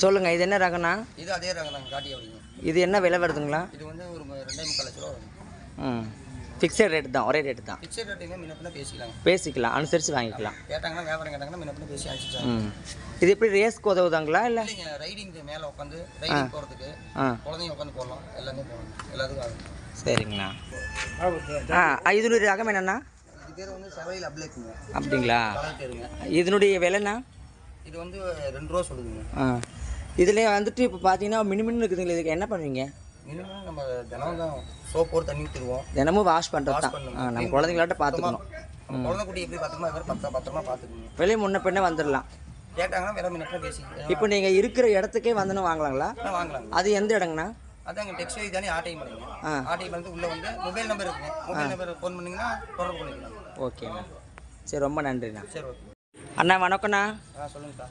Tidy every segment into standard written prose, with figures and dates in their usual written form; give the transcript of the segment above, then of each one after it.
சொல்லுங்கள், இது என்ன ரகண்ணா? இது அதே ரகம் நாங்கள் காட்டி அப்படிங்க. இது என்ன விலை வருதுங்களா? இது வந்து ஒரு 2.25 லட்ச ரூபா வரும். ஃபிக்ஸட் ரேட் தான், ஒரே ரேட்டு தான். ஃபிக்ஸட் ரேட்டுங்க, முன்ன பின்ன பேசிக்கலாம், அனுசரித்து வாங்கிக்கலாம். கேட்டாங்கன்னா வியாபாரம் கேட்டாங்கன்னா முன்ன பின்ன பேசி அனுப்பிச்சிட்டாங்க. இது எப்படி ரேஸ்க்கு உதவுதாங்களா? இல்லை ரைடிங்கு மேலே உட்காந்து ரைடிங் போகிறதுக்கு குழந்தைங்க உட்காந்து போடலாம், எல்லாமே போடலாம், எல்லாத்துக்கும் ஆகும். சரிங்கண்ணா. இதனுடைய ரகம் என்னென்னா? இது பேர் வந்து செவையில் அப்ளேக்குங்க. அப்படிங்களா? இதனுடைய விலைண்ணா? இது வந்து 2 ரூபா சொல்லுதுங்க. இதில் வந்துட்டு இப்போ பார்த்தீங்கன்னா மினிமம் இருக்குதுங்களா? இதுக்கு என்ன பண்ணுவீங்க? மினிமம் நம்ம தினம் தான் சோப் போட்டு தண்ணி ஊற்றிடுவோம். தினமும் வாஷ் பண்ணுறது தான். நம்ம குழந்தைங்களாட்ட பார்த்துக்கணும். குழந்தை குட்டி எப்படி பார்த்துக்கணும், பத்திரமா பார்த்துக்கணும். விலை முன்ன பின்ன வந்துடலாம். கேட்டாங்கன்னா விலை முன்ன பேசி. இப்போ நீங்கள் இருக்கிற இடத்துக்கே வந்துன்னு வாங்கலாங்களா? வாங்கலாம். அது எந்த இடங்கண்ணா? அதாங்க டெக்ஸ்டைல் தானே ஆர்டை பண்ணுங்க. ஆர்டை பண்ணிட்டு உள்ளே வந்து மொபைல் நம்பர் இருக்குங்க. மொபைல் நம்பர் ஃபோன் பண்ணிங்கன்னா தொடர்பு பண்ணிக்கலாம். ஓகேண்ணா, சரி, ரொம்ப நன்றிண்ணா. சரி, ஓகே அண்ணா. வணக்கண்ணா. சொல்லுங்கக்கா.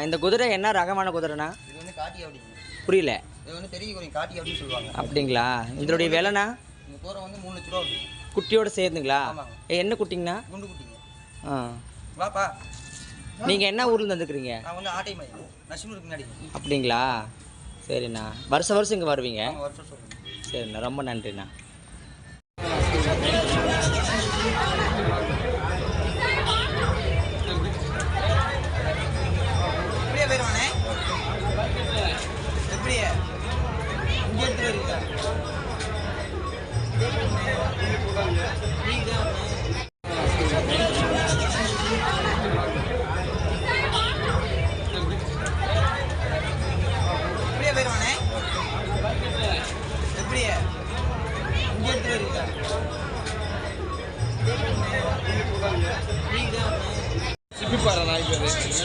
இந்த குதிரை என்ன ரகமான குதிரைண்ணா? இது வந்து காட்டி அப்படிங்க. புரியல. இது வந்து பெரிய குதிரை காட்டி அப்படின்னு சொல்லுவாங்க. அப்படிங்களா? இதனுடைய விலைண்ணா? இந்த தூரம் வந்து 3 லட்ச ரூபா வருது. குட்டியோட சேர்ந்துங்களா? என்ன குட்டிங்கண்ணா? குண்டு குட்டிங்க. வாப்பா. நீங்கள் என்ன ஊரில் வந்துருக்குறீங்க? நான் வந்து ஆட்டை மாதிரி நசிமுருக்கு முன்னாடி. அப்படிங்களா? சரிண்ணா. வருஷம் இங்கே வருவீங்க? வருஷம் சொல்லுங்கள். சரிண்ணா, ரொம்ப நன்றிண்ணா.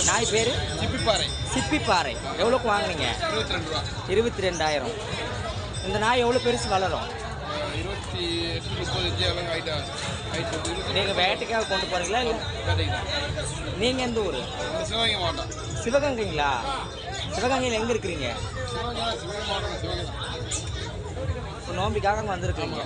நாய் பேர் சிப்பிப்பாறை. எவ்வளோக்கு வாங்குனீங்க? 22,000. இந்த நாய் எவ்வளோ பெருசு வளரும்? 28-30 நீங்கள் வேட்டைக்காக கொண்டு போகிறீங்களா? இல்லை, நீங்கள் எந்த ஊர்? சிவகங்கை மாவட்டம். சிவகங்கைங்களா? சிவகங்கையில் எங்கே இருக்கிறீங்க? இப்போ நோம்பிக்காக அங்கே வந்திருக்கீங்க.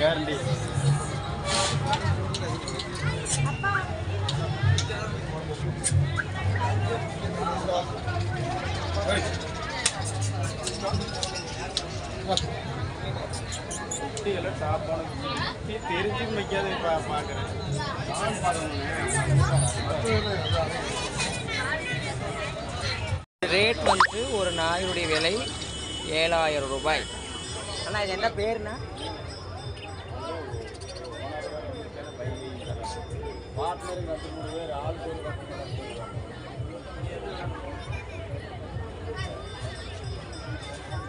கேரண்டி. தெரிஞ்சு வைக்காத பார்க்குறேன். ரேட் வந்து ஒரு நாயுடைய விலை 7,000 ரூபாய். அண்ணா, இது என்ன பேருண்ணா?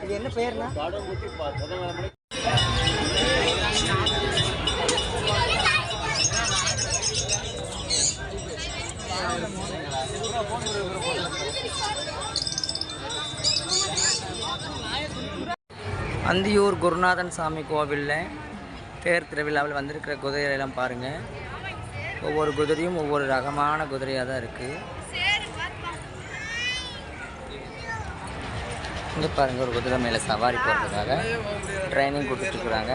இது என்ன பேருண்ணா? அந்தியூர் குருநாதன் சாமி கோவிலில் தேர் திருவிழாவில் வந்திருக்கிற குதிரையெல்லாம் பாருங்கள். ஒவ்வொரு குதிரையும் ஒவ்வொரு ரகமான குதிரையாக தான் இருக்குது. இங்கே பாருங்கள், ஒரு குதிரை மேலே சவாரி போகிறதுக்காக ட்ரைனிங் கொடுத்துட்ருக்குறாங்க.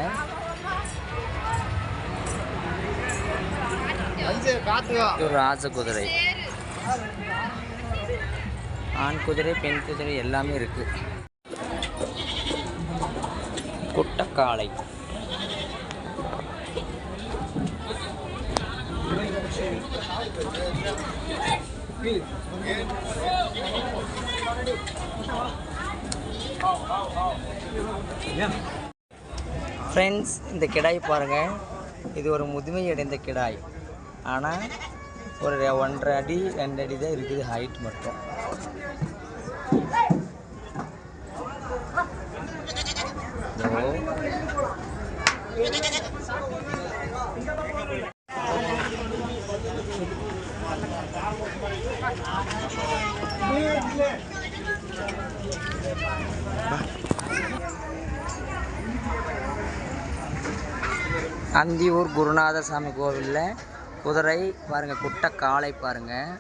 ஒரு ராஜ குதிரை, ஆண் குதிரை, பெண் குதிரை எல்லாமே இருக்குது. குட்டக்காளை. ஃப்ரெண்ட்ஸ், இந்த கிடாய் பாருங்கள். இது ஒரு முதுமை அடைந்த கிடாய். ஆனால் ஒரு 1.5 அடி 2 அடி தான் இருக்குது ஹைட் மட்டும். அந்தியூர் குருநாத சாமி கோவிலில் குதிரை பாருங்கள், குட்டை காளை பாருங்கள்.